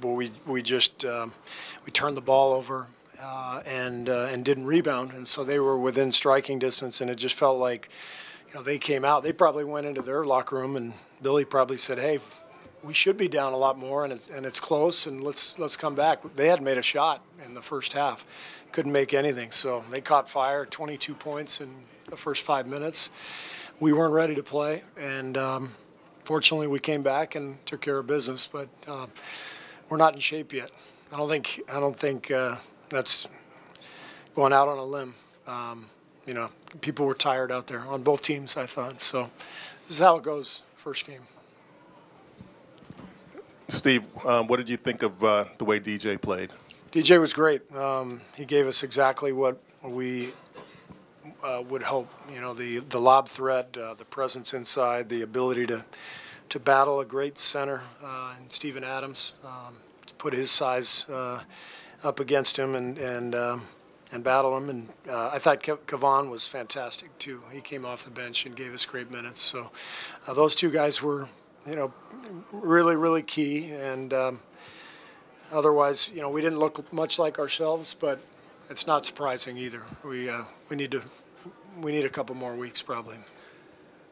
but we just we turned the ball over and didn't rebound, and so they were within striking distance, and it just felt like, you know, they came out. They probably went into their locker room, and Billy probably said, "Hey, we should be down a lot more, and it's close, and let's come back." They hadn't made a shot in the first half, couldn't make anything, so they caught fire. 22 points in the first 5 minutes. We weren't ready to play, and fortunately we came back and took care of business, but we're not in shape yet. I don't think that's going out on a limb. You know, people were tired out there on both teams, I thought. So this is how it goes first game. Steve, what did you think of the way DJ played? DJ was great. He gave us exactly what we would hope. You know, the lob threat, the presence inside, the ability to battle a great center in Steven Adams, to put his size up against him and battle him. And I thought Chavez was fantastic too. He came off the bench and gave us great minutes. So those two guys were, you know, really, really key. And otherwise, you know, we didn't look much like ourselves, but it's not surprising either. We need a couple more weeks probably.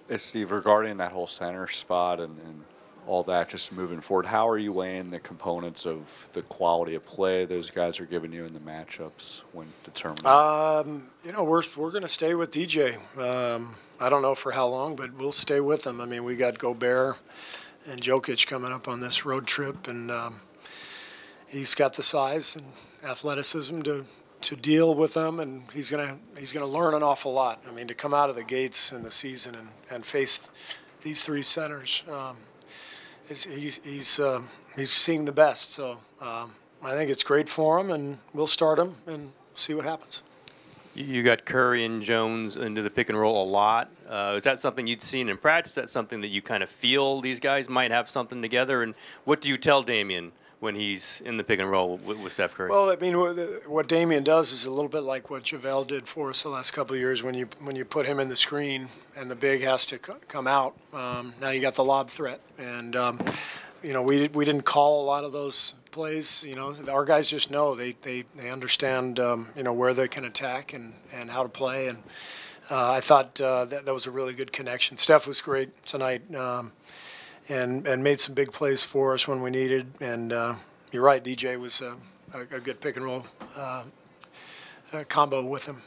Hey, Steve, regarding that whole center spot and all that, just moving forward, how are you weighing the components of the quality of play those guys are giving you in the matchups when determining? You know, we're going to stay with DJ. I don't know for how long, but we'll stay with him. I mean, we got Gobert and Jokic coming up on this road trip, and he's got the size and athleticism to deal with them, and he's gonna learn an awful lot. I mean, to come out of the gates in the season and face these three centers, he's seeing the best. So I think it's great for him, and we'll start him and see what happens. You got Curry and Jones into the pick and roll a lot. Is that something you'd seen in practice? Is that something that you kind of feel these guys might have something together? And what do you tell Damian when he's in the pick and roll with Steph Curry? Well, I mean, what Damian does is a little bit like what Chavez did for us the last couple of years when you put him in the screen and the big has to come out. Now you got the lob threat, and you know, we didn't call a lot of those plays. You know, our guys just know they understand you know, where they can attack and how to play, and I thought that was a really good connection. Steph was great tonight. And made some big plays for us when we needed. And you're right, DJ was a good pick and roll combo with him.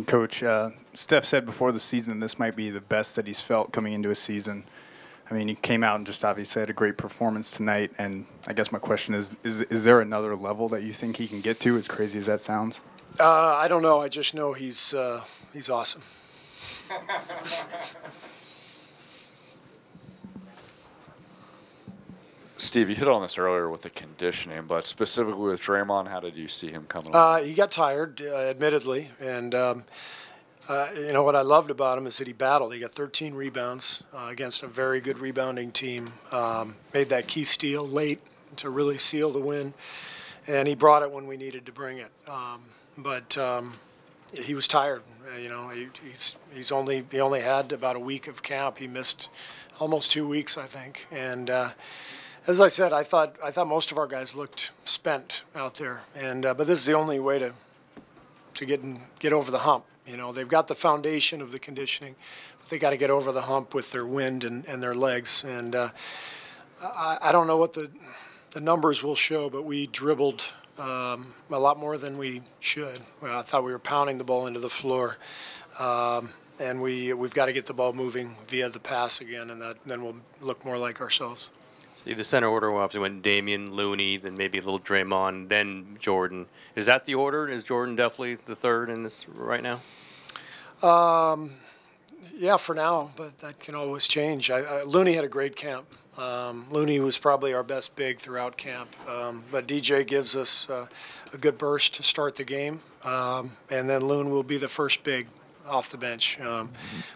Coach, Steph said before the season this might be the best that he's felt coming into a season. I mean, he came out and just obviously had a great performance tonight. And I guess my question is there another level that you think he can get to, as crazy as that sounds? I don't know. I just know he's awesome. Steve, you hit on this earlier with the conditioning, but specifically with Draymond, how did you see him coming along? He got tired, admittedly, and you know what I loved about him is that he battled. He got 13 rebounds against a very good rebounding team. Made that key steal late to really seal the win, and he brought it when we needed to bring it. But he was tired. You know, he only had about a week of camp. He missed almost 2 weeks, I think, and. As I said, I thought most of our guys looked spent out there, and but this is the only way to get over the hump. You know, they've got the foundation of the conditioning, but they got to get over the hump with their wind and their legs. And I don't know what the numbers will show, but we dribbled a lot more than we should. Well, I thought we were pounding the ball into the floor, and we've got to get the ball moving via the pass again, and then we'll look more like ourselves. See, the center order obviously went Damian, Looney, then maybe a little Draymond, then Jordan. Is that the order? Is Jordan definitely the third in this right now? Yeah, for now, but that can always change. Looney had a great camp. Looney was probably our best big throughout camp, but DJ gives us a good burst to start the game, and then Loon will be the first big off the bench.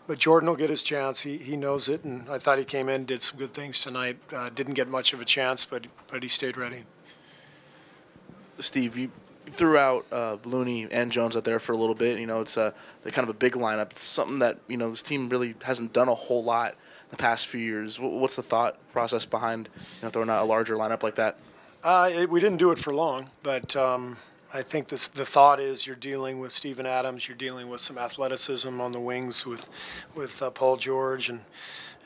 But Jordan will get his chance. He knows it, and I thought he came in, did some good things tonight. Didn't get much of a chance, but he stayed ready. Steve, you threw out Looney and Jones out there for a little bit. You know, it's they're kind of a big lineup. It's something that, you know, this team really hasn't done a whole lot the past few years. What's the thought process behind throwing out a larger lineup like that? We didn't do it for long, but I think the thought is you're dealing with Steven Adams, you're dealing with some athleticism on the wings with Paul George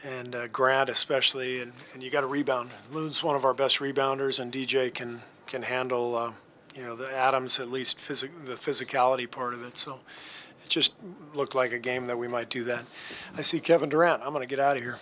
and Grant especially, and you got to rebound. Loon's one of our best rebounders, and DJ can handle the Adams, at least the physicality part of it. So it just looked like a game that we might do that. I see Kevin Durant. I'm going to get out of here.